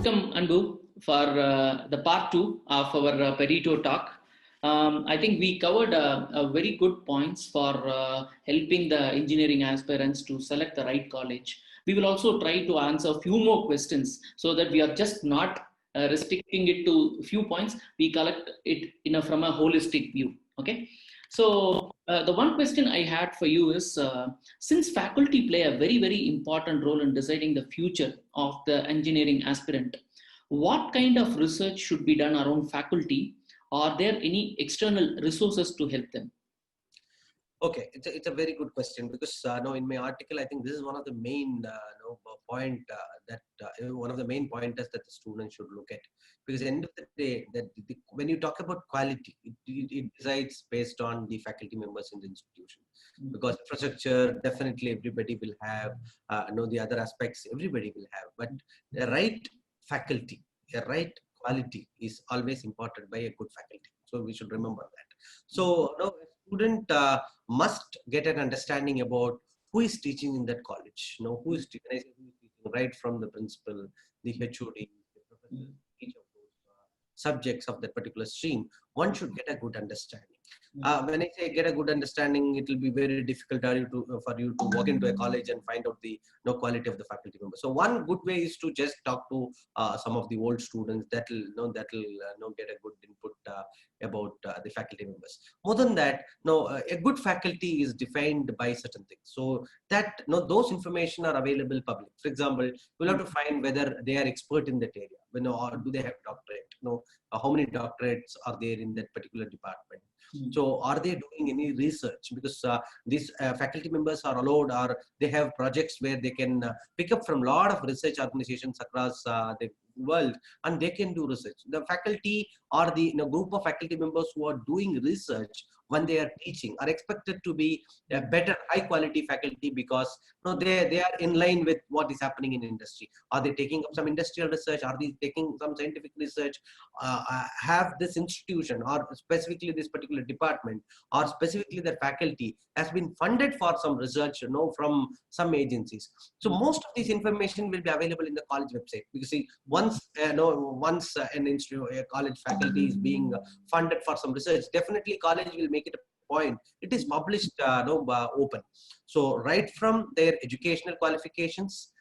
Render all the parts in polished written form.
Welcome, Anbu, for the part two of our Perito talk. I think we covered a very good points for helping the engineering aspirants to select the right college. We will also try to answer a few more questions so that we are just not restricting it to a few points. We collect it from a holistic view. Okay. So the one question I had for you is, since faculty play a very, very important role in deciding the future of the engineering aspirant, what kind of research should be done around faculty? Are there any external resources to help them? Okay, it's a very good question because in my article, I think this is one of the main one of the main pointers that the students should look at. Because at the end of the day, when you talk about quality, it decides based on the faculty members in the institution. Because infrastructure, definitely everybody will have. The other aspects everybody will have, but the right faculty, the right quality is always important by a good faculty. So we should remember that. So a student must get an understanding about who is teaching in that college. Who is teaching, right from the principal, the HOD, the professor, each of those subjects of that particular stream. One should get a good understanding. When I say get a good understanding, it will be very difficult for you to walk into a college and find out the quality of the faculty members. So one good way is to just talk to some of the old students. That will get a good input about the faculty members. More than that, a good faculty is defined by certain things. So that those information are available public. For example, we'll have to find whether they are expert in that area. Or do they have doctorate? How many doctorates are there in that particular department? So are they doing any research? Because these faculty members are allowed, or they have projects where they can pick up from a lot of research organizations across the world, and they can do research. The faculty or the group of faculty members who are doing research when they are teaching are expected to be a better, high quality faculty, because they are in line with what is happening in industry. Are they taking up some industrial research? Are they taking some scientific research? Have this institution, or specifically this particular department, or specifically the faculty has been funded for some research from some agencies. So most of this information will be available in the college website, because see, once an institute, a college faculty is being funded for some research, definitely college will make it a point. It is published open. So right from their educational qualifications,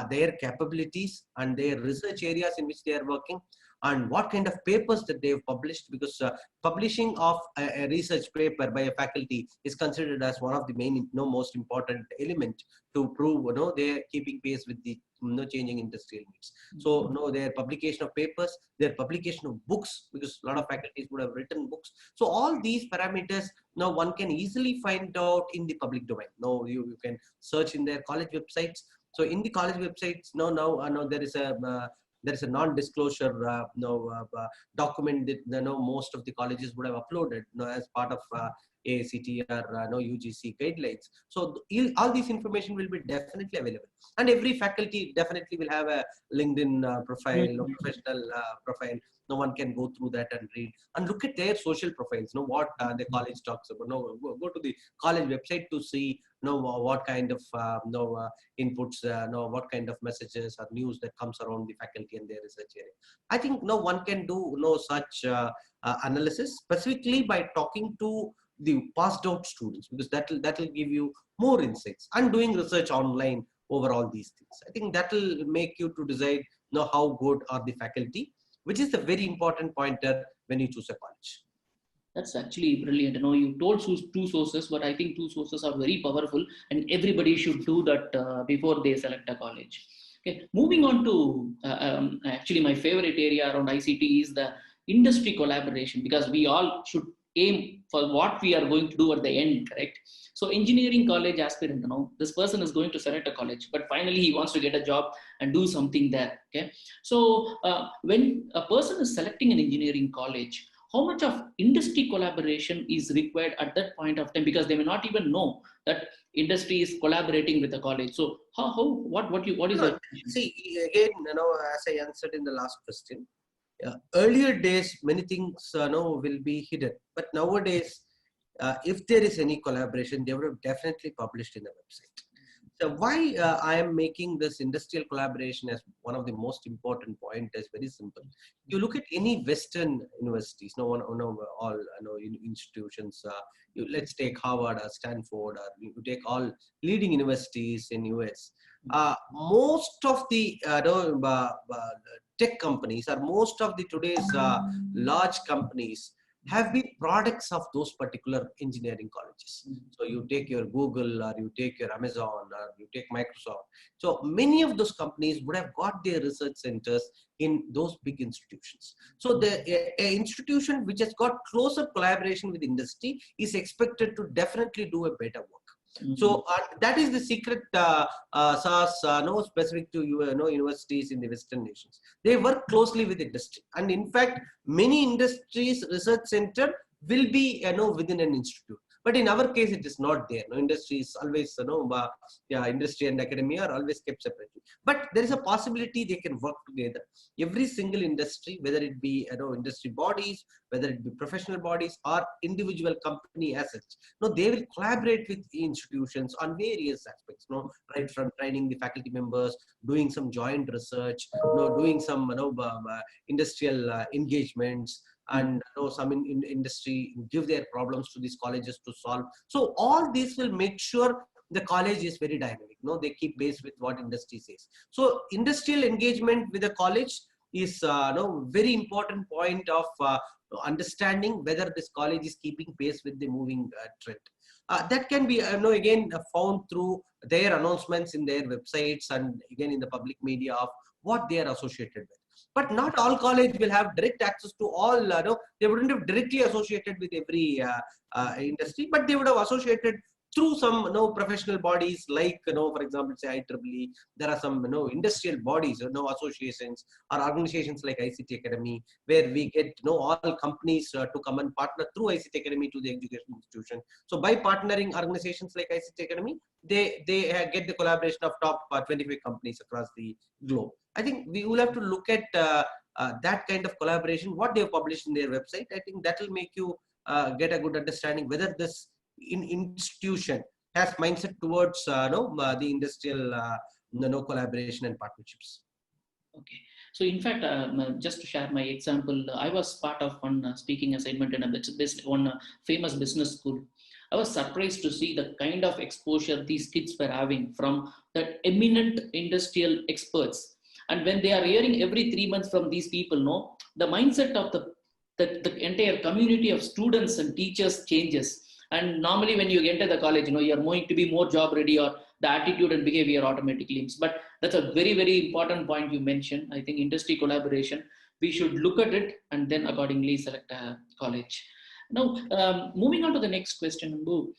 their capabilities, and their research areas in which they are working, and what kind of papers that they have published, because publishing of a research paper by a faculty is considered as one of the main, most important element to prove they are keeping pace with the changing industrial needs. So their publication of papers, their publication of books, because a lot of faculties would have written books. So all these parameters now one can easily find out in the public domain. Now you can search in their college websites. So in the college websites now there is a non-disclosure document that most of the colleges would have uploaded as part of AICT or UGC guidelines. So all this information will be definitely available, and every faculty definitely will have a LinkedIn profile, professional profile. No one can go through that and read and look at their social profiles. What the college talks about. Go to the college website to see what kind of inputs, what kind of messages or news that comes around the faculty and their research area. I think one can do such analysis specifically by talking to the passed out students, because that will give you more insights, and doing research online over all these things. I think that will make you to decide how good are the faculty, which is a very important pointer when you choose a college. That's actually brilliant. You told two sources, but I think two sources are very powerful, and everybody should do that before they select a college. Okay, moving on to actually my favorite area around ICT is the industry collaboration, because we all should aim for what we are going to do at the end, correct? So engineering college aspirant, this person is going to select a college, but finally he wants to get a job and do something there. Okay, so when a person is selecting an engineering college, how much of industry collaboration is required at that point of time, because they may not even know that industry is collaborating with the college. So what is that? See, again, as I answered in the last question, earlier days many things will be hidden, but nowadays if there is any collaboration, they would have definitely published in the website. So why I am making this industrial collaboration as one of the most important point is very simple. You look at any Western universities, no, all institutions. Let's take Harvard or Stanford, or you take all leading universities in US. Most of the tech companies, or most of the today's large companies, have been products of those particular engineering colleges. So you take your Google, or you take your Amazon, or you take Microsoft. So many of those companies would have got their research centers in those big institutions. So a institution which has got closer collaboration with industry is expected to definitely do a better work. So that is the secret sauce, no specific to universities in the Western nations. They work closely with industry, and in fact, many industries research center will be within an institute. But in our case, it is not there. No, industry is always industry and academia are always kept separately. But there is a possibility they can work together. Every single industry, whether it be industry bodies, whether it be professional bodies or individual company as such, no, they will collaborate with institutions on various aspects. No, right from training the faculty members, doing some joint research, doing some industrial engagements, and some in industry give their problems to these colleges to solve. So all this will make sure the college is very dynamic. They keep pace with what industry says. So industrial engagement with the college is very important point of understanding whether this college is keeping pace with the moving trend. That can be again found through their announcements in their websites, and again in the public media of what they are associated with. But not all college will have direct access to all. They wouldn't have directly associated with every industry, but they would have associated through some professional bodies, like for example, say IEEE. There are some industrial bodies, associations or organizations like ICT Academy, where we get all companies to come and partner through ICT Academy to the education institution. So by partnering organizations like ICT Academy, they get the collaboration of top 25 companies across the globe. I think we will have to look at that kind of collaboration, what they have published in their website. I think that will make you get a good understanding whether this institution has mindset towards the industrial collaboration and partnerships. Okay. So in fact, just to share my example, I was part of one speaking assignment in one famous business school. I was surprised to see the kind of exposure these kids were having from the eminent industrial experts. And when they are hearing every 3 months from these people, the mindset of the entire community of students and teachers changes. And normally when you enter the college, you're going to be more job ready, or the attitude and behavior automatically improves. But that's a very, very important point you mentioned. I think industry collaboration, we should look at it and then accordingly select a college. Now, moving on to the next question, Anbu.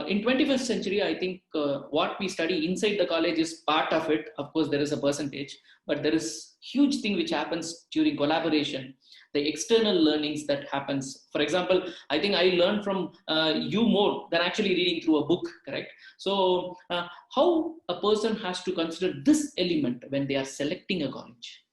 In 21st century, I think what we study inside the college is part of it. Of course, there is a percentage, but there is huge thing which happens during collaboration, the external learnings that happens. For example, I think I learned from you more than actually reading through a book, correct? So how a person has to consider this element when they are selecting a college?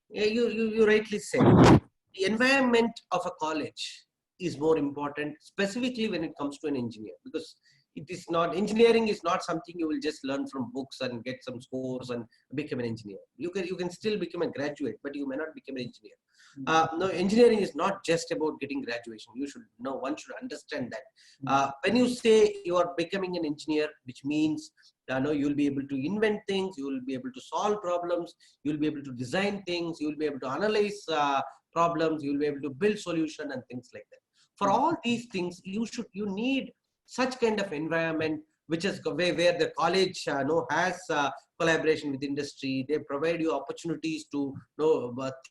Yeah, you rightly said. The environment of a college is more important, specifically when it comes to an engineer, because engineering is not something you will just learn from books and get some scores and become an engineer. You can still become a graduate, but you may not become an engineer. No, engineering is not just about getting graduation. One should understand that. When you say you are becoming an engineer, which means you'll be able to invent things, you will be able to solve problems, you'll be able to design things, you'll be able to analyze problems, you'll be able to build solution and things like that. For all these things, you need such kind of environment, which is where the college has collaboration with industry. They provide you opportunities to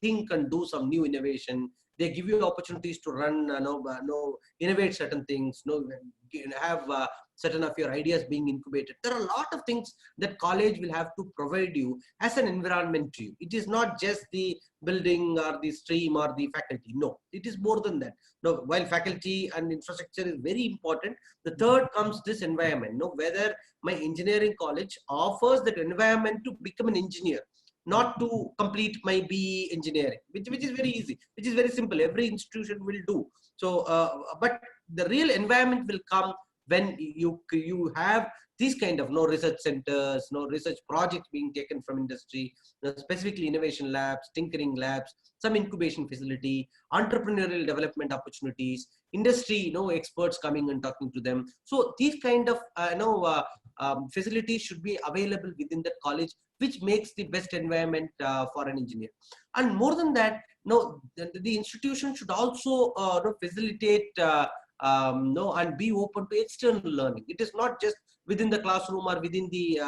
think and do some new innovation. They give you opportunities to run, innovate certain things, have certain of your ideas being incubated. There are a lot of things that college will have to provide you as an environment to you. It is not just the building or the stream or the faculty. No, it is more than that. No, while faculty and infrastructure is very important, the third comes this environment. Whether my engineering college offers that environment to become an engineer, not to complete my BE engineering, which is very easy, which is very simple. Every institution will do. So, but the real environment will come when you have these kind of research centers, research projects being taken from industry, specifically innovation labs, tinkering labs, some incubation facility, entrepreneurial development opportunities, industry, experts coming and talking to them. So these kind of facilities should be available within that college, which makes the best environment for an engineer. And more than that, the institution should also facilitate and be open to external learning. It is not just within the classroom or within the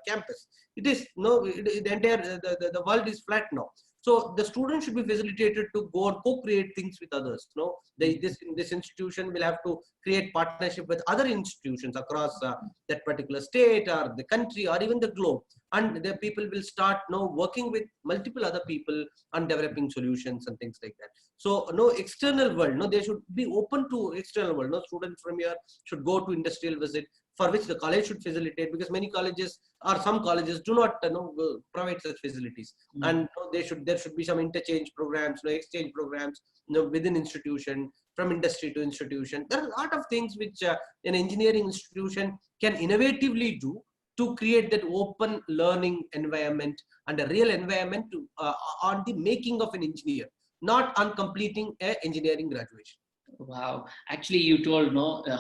campus. It is the entire the world is flat now. So the student should be facilitated to go and co-create things with others. This institution will have to create partnership with other institutions across that particular state or the country or even the globe, and the people will start working with multiple other people on developing solutions and things like that. So external world, they should be open to external world. Students from here should go to industrial visit, for which the college should facilitate, because many colleges or some colleges do not provide such facilities. And there should be some interchange programs, exchange programs within institution, from industry to institution. There are a lot of things which an engineering institution can innovatively do to create that open learning environment and a real environment on the making of an engineer, not on completing an engineering graduation. Wow. Actually, you told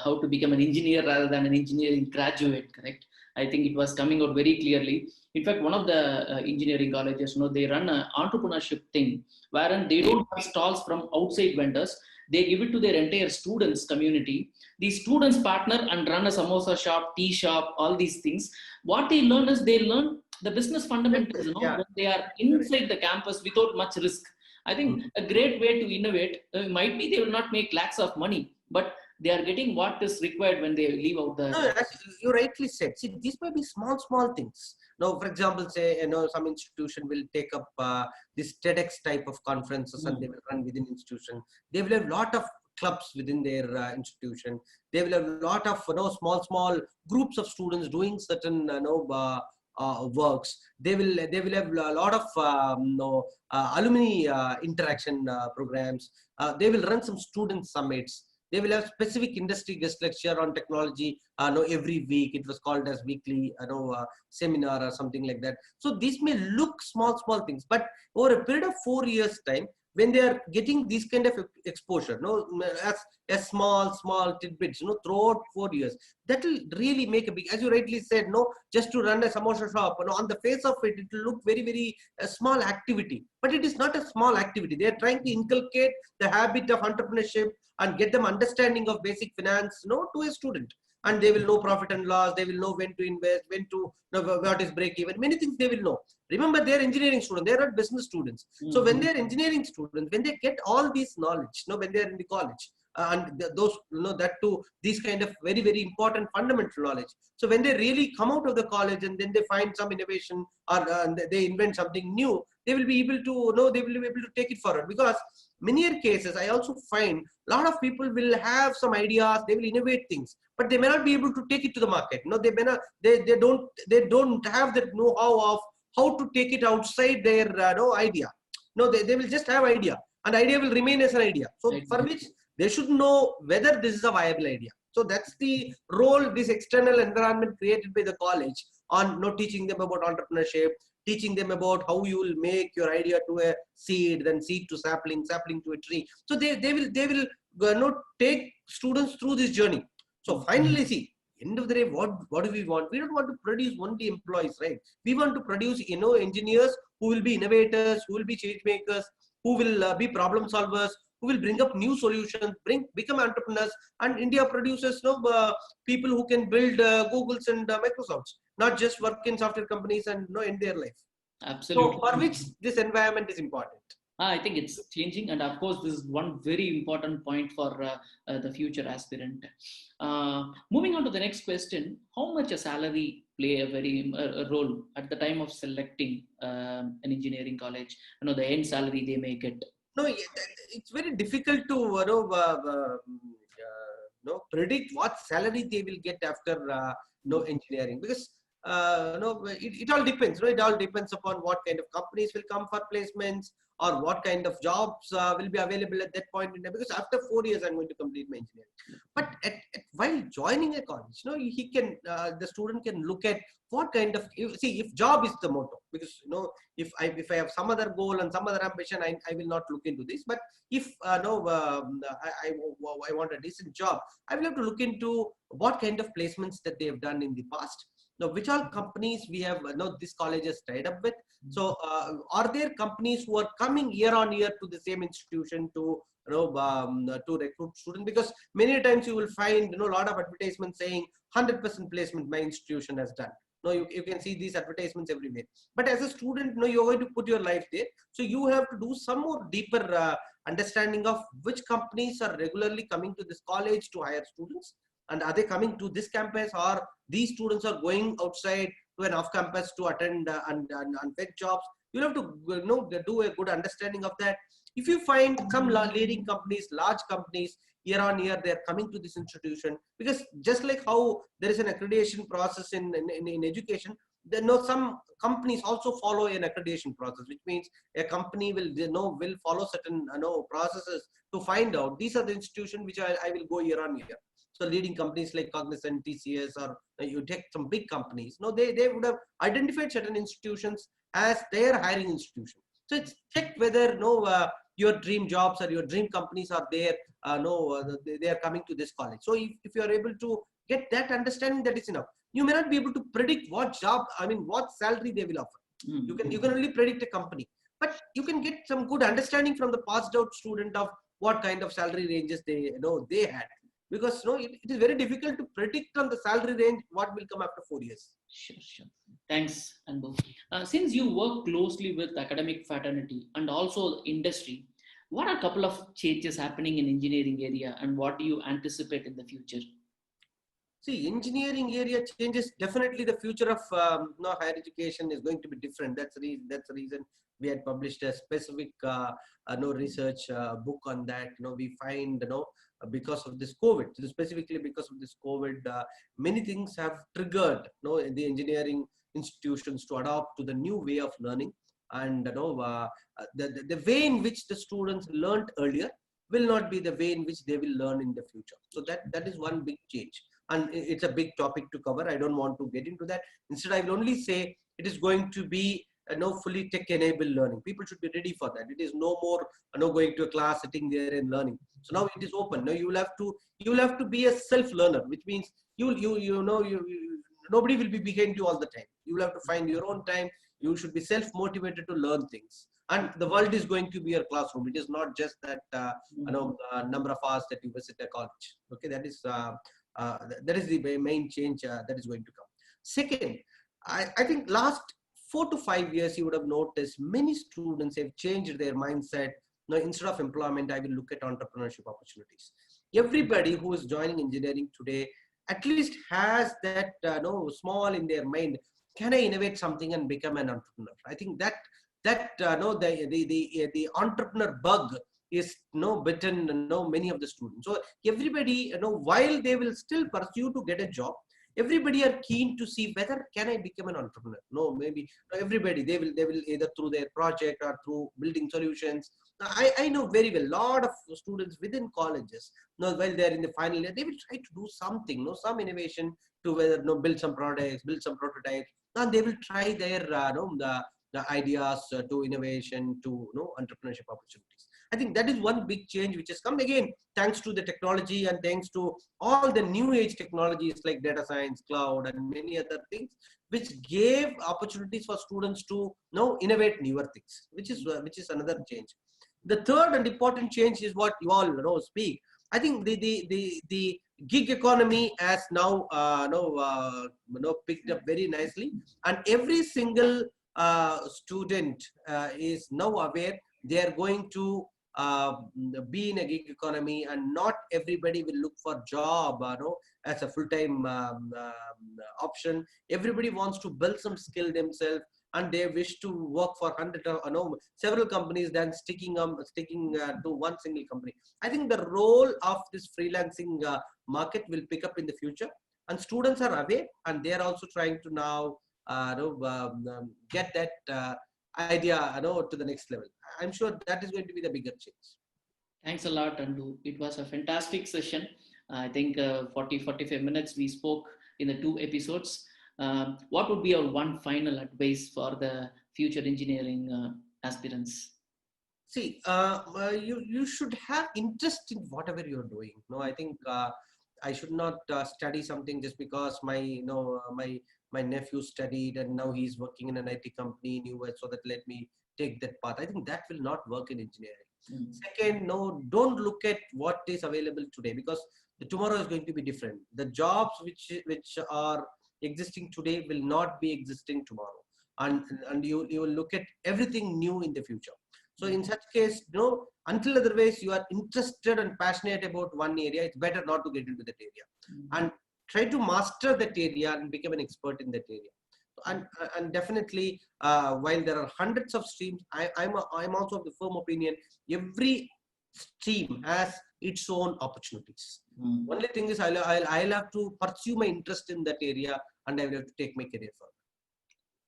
how to become an engineer rather than an engineering graduate, correct? I think it was coming out very clearly. In fact, one of the engineering colleges, they run an entrepreneurship thing wherein they don't have stalls from outside vendors. They give it to their entire students community. The students partner and run a samosa shop, tea shop, all these things. What they learn is they learn the business fundamentals, when they are inside the campus without much risk. I think a great way to innovate might be they will not make lakhs of money, but they are getting what is required when they leave out the. No, you rightly said. See, these may be small things. Now, for example, say some institution will take up this TEDx type of conferences and they will run within institution. They will have a lot of clubs within their institution. They will have a lot of small groups of students doing certain works. They will have a lot of alumni interaction programs. They will run some student summits. They will have specific industry guest lecture on technology every week. It was called as weekly seminar or something like that. So these may look small things, but over a period of 4 years time, when they are getting this kind of exposure, as small tidbits, throughout 4 years, that will really make a big, as you rightly said, just to run a samosa shop, on the face of it, it will look very small activity, but it is not a small activity. They are trying to inculcate the habit of entrepreneurship and get them understanding of basic finance, to a student. And they will know profit and loss. They will know when to invest, when to what is break even. Many things they will know. Remember, they are engineering students. They are not business students. So when they are engineering students, when they get all this knowledge, when they are in the college, and those that too, these kind of very important fundamental knowledge. So when they really come out of the college and then they find some innovation or they invent something new, they will be able to they will be able to take it forward. Because many cases, I also find a lot of people will have some ideas, they will innovate things, but they may not be able to take it to the market. They may not, they don't have that know-how of how to take it outside their idea. They will just have idea, and idea will remain as an idea. So for which they should know whether this is a viable idea. So that's the role this external environment created by the college on teaching them about entrepreneurship, teaching them about how you will make your idea to a seed, then seed to sapling, sapling to a tree. So they will take students through this journey. So finally, see, end of the day, what do we want? We don't want to produce only employees, right? We want to produce engineers who will be innovators, who will be change makers, who will be problem solvers, who will bring up new solutions, become entrepreneurs. And India produces people who can build Googles and Microsofts, not just work in software companies and end their life. Absolutely. So for which this environment is important. I think it's changing, and of course, this is one very important point for the future aspirant. Moving on to the next question: how much a salary play a role at the time of selecting an engineering college? The end salary they may get. No, it's very difficult to predict what salary they will get after engineering, because it all depends. It all depends upon what kind of companies will come for placements, or what kind of jobs will be available at that point in time, because after 4 years I'm going to complete my engineering. But while joining a college, he can the student can look at what kind of, if job is the motto, because if I have some other goal and some other ambition, I will not look into this. But if I want a decent job, I will have to look into what kind of placements that they have done in the past. Now, which all companies we have this college has tied up with. So are there companies who are coming year on year to the same institution to to recruit students? Because many times you will find a lot of advertisements saying 100% placement my institution has done. You can see these advertisements everywhere. But as a student, you're going to put your life there. So you have to do some more deeper understanding of which companies are regularly coming to this college to hire students. And are they coming to this campus, or these students are going outside to an off campus to attend unpaid jobs? You have to do a good understanding of that. If you find some leading companies, large companies, year on year they're coming to this institution, because just like how there is an accreditation process in education, there some companies also follow an accreditation process, which means a company will will follow certain processes to find out these are the institutions which I will go year on year. So leading companies like Cognizant, TCS, or you take some big companies, they would have identified certain institutions as their hiring institution. So it's checked whether your dream jobs or your dream companies are there. They are coming to this college. So if you are able to get that understanding, that is enough. You may not be able to predict what job, what salary they will offer. You can only predict a company, but you can get some good understanding from the passed out student of what kind of salary ranges they had. Because it is very difficult to predict on the salary range what will come after 4 years. Sure. Thanks, Anbu. Since you work closely with academic fraternity and also industry, what are a couple of changes happening in engineering area, and what do you anticipate in the future? See, engineering area changes. Definitely the future of higher education is going to be different. That's the reason we had published a specific research book on that. We find because of this COVID, specifically because of this COVID, many things have triggered the engineering institutions to adopt to the new way of learning. And the way in which the students learned earlier will not be the way in which they will learn in the future. So that is one big change. And it's a big topic to cover. I don't want to get into that. Instead, I will only say it is going to be fully tech-enabled learning. People should be ready for that. It is no more going to a class, sitting there and learning. So now it is open. Now you will have to be a self-learner, which means nobody will be behind you all the time. You will have to find your own time. You should be self-motivated to learn things. And the world is going to be your classroom. It is not just that number of hours that you visit a college. Okay, that is the main change that is going to come. Second, I think last 4 to 5 years, you would have noticed many students have changed their mindset. Now, instead of employment, I will look at entrepreneurship opportunities. Everybody who is joining engineering today at least has that small in their mind. Can I innovate something and become an entrepreneur? I think the entrepreneur bug is bitten many of the students. So everybody while they will still pursue to get a job, everybody are keen to see whether can I become an entrepreneur. Maybe everybody they will either through their project or through building solutions. I know very well lot of students within colleges while they're in the final year, they will try to do something, some innovation to whether build some products, build some prototypes, and they will try their the ideas to innovation to entrepreneurship opportunities. I think that is one big change which has come again thanks to the technology and thanks to all the new age technologies like data science, cloud, and many other things, which gave opportunities for students to innovate newer things, which is another change. The third and important change is what you all speak. I think the gig economy has now picked up very nicely, and every single student is now aware they are going to be in a gig economy, and not everybody will look for job as a full-time option. Everybody wants to build some skill themselves, and they wish to work for several companies than sticking to one single company. I think the role of this freelancing market will pick up in the future, and students are aware, and they are also trying to now get that idea, to the next level. I'm sure that is going to be the bigger change. Thanks a lot, Andu. It was a fantastic session. I think 45 minutes we spoke in the 2 episodes. What would be your one final advice for the future engineering aspirants? See, you should have interest in whatever you're doing. No, I think I should not study something just because my nephew studied and now he's working in an IT company in US, so that let me take that path. I think that will not work in engineering. Second, no, don't look at what is available today, because the tomorrow is going to be different. The jobs which are existing today will not be existing tomorrow, and you will look at everything new in the future. So in such case, until otherwise you are interested and passionate about one area, it's better not to get into that area, and try to master that area and become an expert in that area. And definitely, while there are hundreds of streams, I'm also of the firm opinion every stream has its own opportunities. Only thing is, I'll have to pursue my interest in that area, and I will have to take my career further.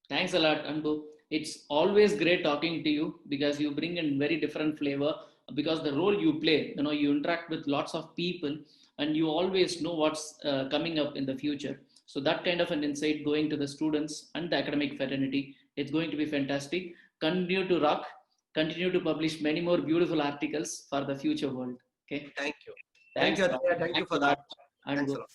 Thanks a lot, Anbu. It's always great talking to you, because you bring in very different flavor, because the role you play, you interact with lots of people and you always know what's coming up in the future. So that kind of an insight going to the students and the academic fraternity, it's going to be fantastic. Continue to rock, continue to publish many more beautiful articles for the future world. Okay. Thank you. Thanks. Thank you for that. Thanks a lot.